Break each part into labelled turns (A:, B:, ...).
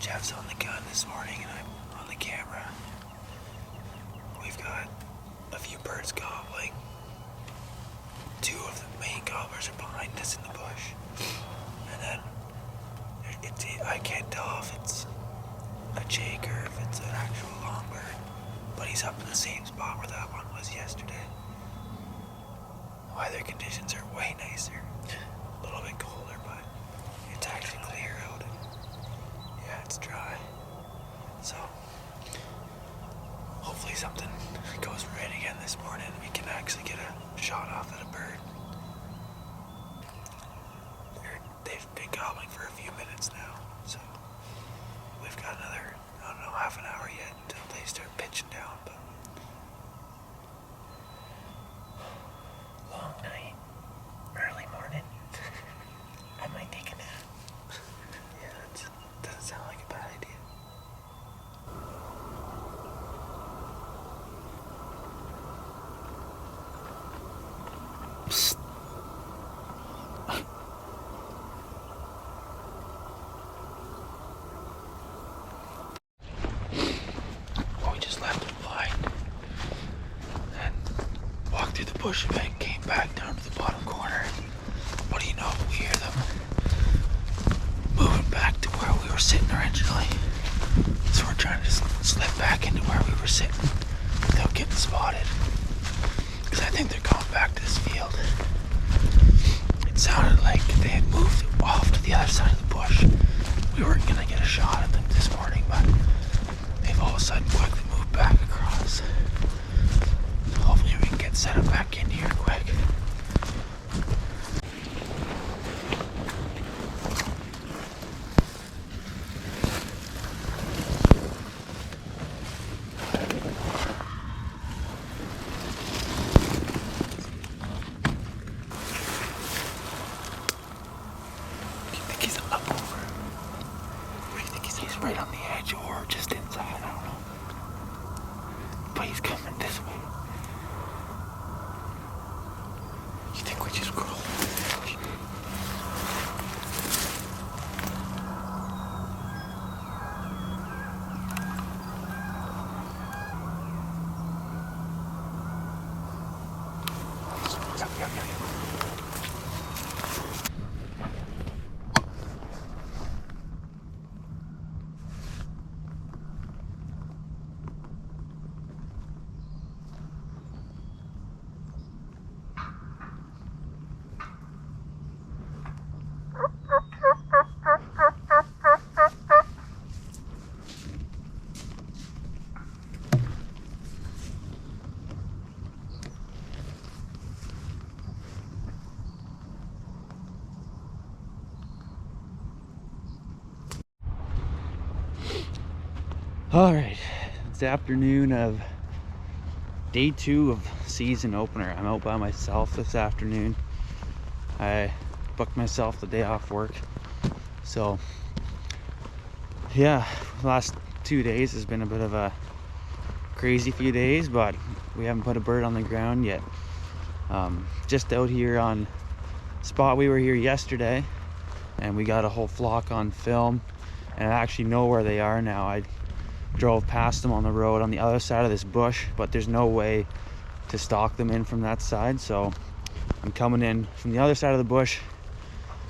A: Jeff's on the gun this morning and I'm on the camera. We've got a few birds gobbling. Two of the main gobblers are behind us in the bush. And then I can't tell if it's a jake or if it's an actual longbird, but he's up in the same spot where that one was yesterday. Weather conditions are way nicer. A little bit colder, but it's actually clear out. Yeah, it's dry. So hopefully something goes right again this morning and we can actually get a shot off at a bird. They've been gobbling for a few minutes now, so we've got another, I don't know, half an hour yet until they start pitching down, but long night, early morning. I might take a nap. Yeah, that doesn't sound like a bad idea. Psst. Bush a bit and came back down to the bottom corner. What do you know? We hear them moving back to where we were sitting originally. So we're trying to just slip back into where we were sitting without getting spotted. Because I think they're going back to this field. It sounded like they had moved off to the other side of the bush. We weren't going to get a shot at them this morning, but they've all of a sudden quickly moved back across. Hopefully we can get set up back in here quick. Do you think he's up over? What do you think he's right on the edge or just inside? I don't know. But he's coming this way. You think we just crawl? Yep. All right, it's afternoon of day 2 of season opener. I'm out by myself this afternoon. I booked myself the day off work. So yeah, the last 2 days has been a bit of a crazy few days, but we haven't put a bird on the ground yet. Just out here on spot. We were here yesterday and we got a whole flock on film, and I actually know where they are now. I drove past them on the road on the other side of this bush, but there's no way to stalk them in from that side, so I'm coming in from the other side of the bush,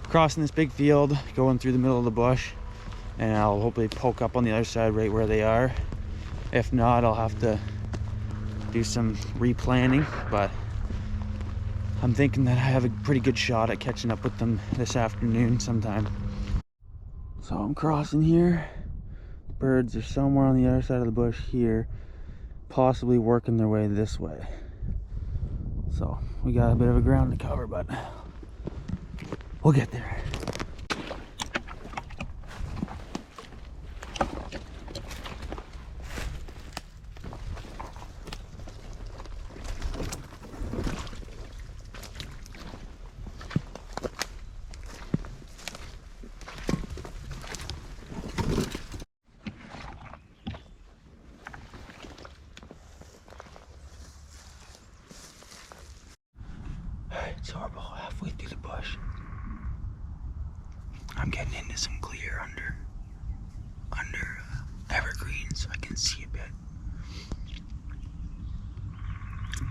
A: crossing this big field, going through the middle of the bush, and I'll hopefully poke up on the other side right where they are. If not, I'll have to do some replanning, but I'm thinking that I have a pretty good shot at catching up with them this afternoon sometime. So I'm crossing here. Birds are somewhere on the other side of the bush here, possibly working their way this way. So we got a bit of a ground to cover, but we'll get there. So we're about halfway through the bush. I'm getting into some clear under under evergreen so I can see a bit.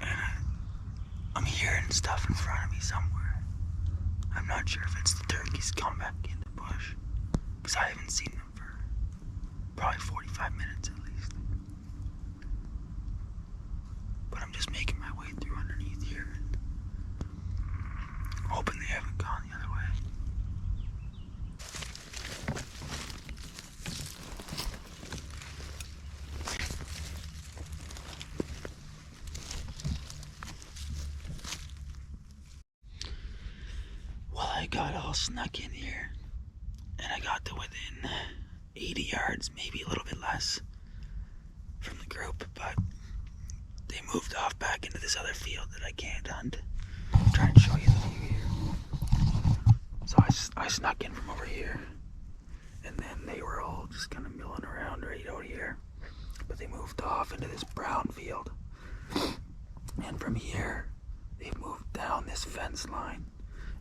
A: And I'm hearing stuff in front of me somewhere. I'm not sure if it's the turkeys come back in the bush, because I haven't seen them for probably 45 minutes at least. But I'm just making my way through underneath here, hoping they haven't gone the other way. Well, I got all snuck in here, and I got to within 80 yards, maybe a little bit less, from the group, but they moved off back into this other field that I can't hunt. I'm trying to show you the view here. So I snuck in from over here, and then they were all just kind of milling around right out here, but they moved off into this brown field. And from here, they've moved down this fence line,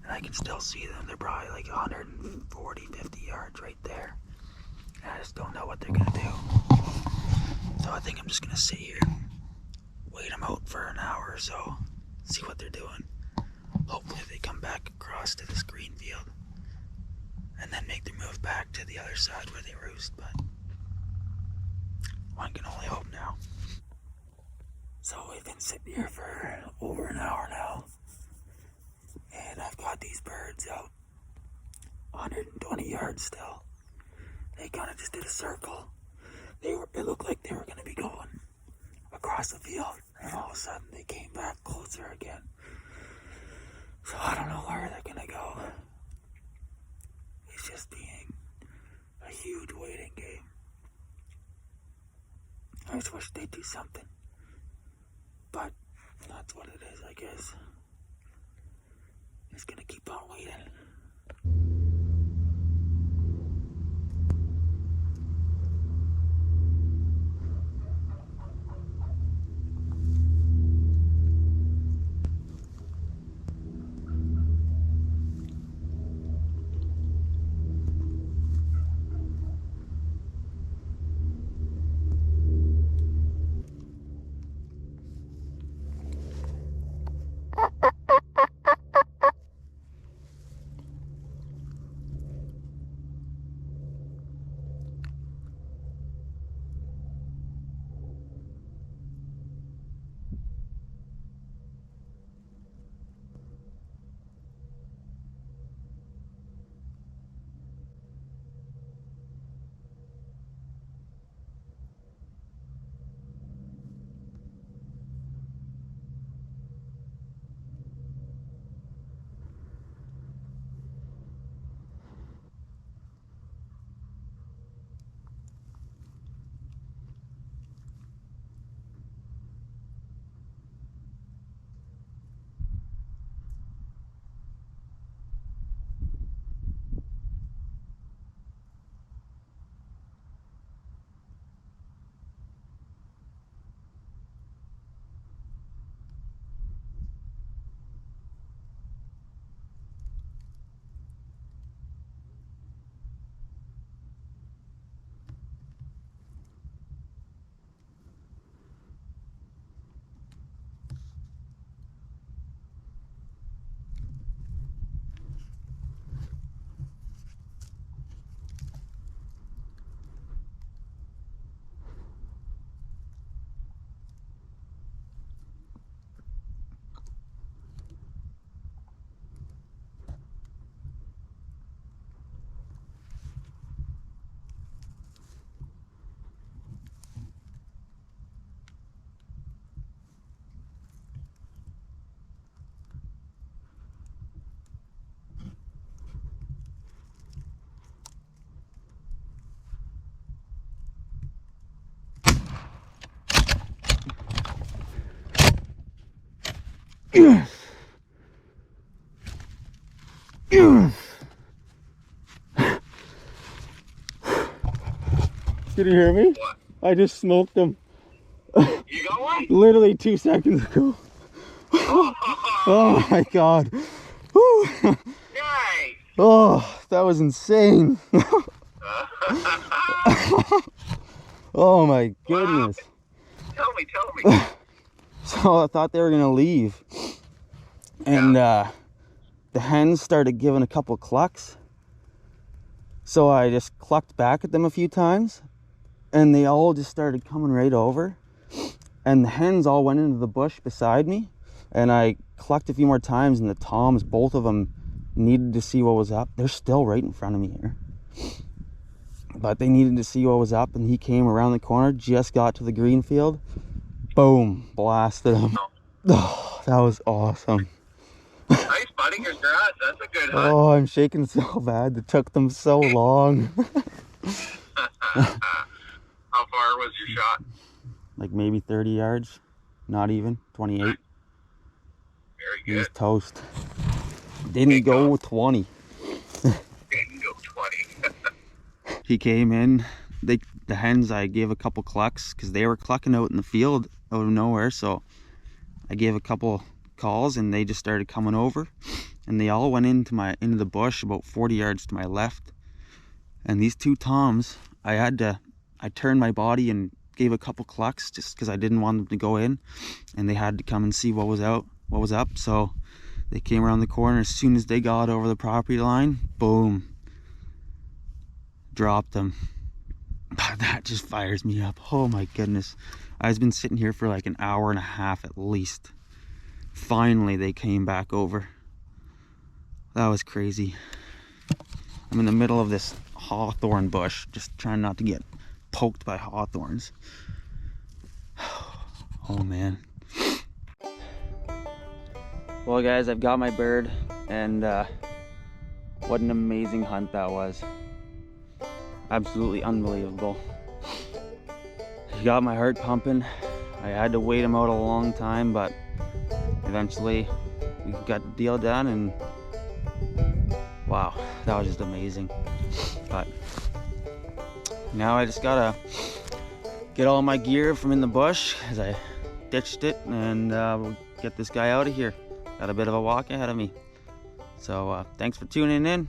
A: and I can still see them. They're probably like 140, 50 yards right there. And I just don't know what they're gonna do. So I think I'm just gonna sit here, wait them out for an hour or so, see what they're doing. Hopefully they come back across to this green field, and then make their move back to the other side where they roost, but one can only hope now. So we've been sitting here for over an hour now, and I've got these birds out 120 yards still. They kind of just did a circle. It looked like they were going to be going across the field, and all of a sudden they came back closer again. So I don't know where they're going to go. It's just being a huge waiting game. I just wish they'd do something. But that's what it is, I guess. Just gonna keep on waiting. Can you hear me?
B: What?
A: I just smoked them.
B: You got one?
A: Literally 2 seconds ago. Oh my god. Whew.
B: Nice.
A: Oh, that was insane. Oh my goodness.
B: Tell me.
A: So I thought they were gonna leave, and the hens started giving a couple clucks. So I just clucked back at them a few times, and they all just started coming right over. And the hens all went into the bush beside me, and I clucked a few more times, and the toms, both of them, needed to see what was up. They're still right in front of me here. But they needed to see what was up, and he came around the corner, just got to the green field. Boom, blasted him. Oh, that was awesome.
B: Nice, buddy. Congrats. That's a good hunt.
A: Oh, I'm shaking so bad. It took them so long.
B: How far was your shot?
A: Like maybe 30 yards. Not even. 28.
B: Very
A: He was
B: good.
A: toast. Didn't go 20.
B: Didn't go 20.
A: He came in. The hens, I gave a couple clucks because they were clucking out in the field out of nowhere. So I gave a couple calls, and they just started coming over, and they all went into the bush about 40 yards to my left. And these two toms, I turned my body and gave a couple clucks just because I didn't want them to go in, and they had to come and see what was up. So they came around the corner. As soon as they got over the property line, boom, dropped them. That just fires me up. Oh my goodness. I've been sitting here for like an hour and a half at least. Finally they came back over. That was crazy. I'm in the middle of this hawthorn bush, just trying not to get poked by hawthorns. Oh man. Well guys, I've got my bird, and what an amazing hunt that was. Absolutely unbelievable. He got my heart pumping. I had to wait him out a long time, but eventually we got the deal done, and wow, that was just amazing. But now I just gotta get all my gear from in the bush as I ditched it, and we'll get this guy out of here. Got a bit of a walk ahead of me. So thanks for tuning in.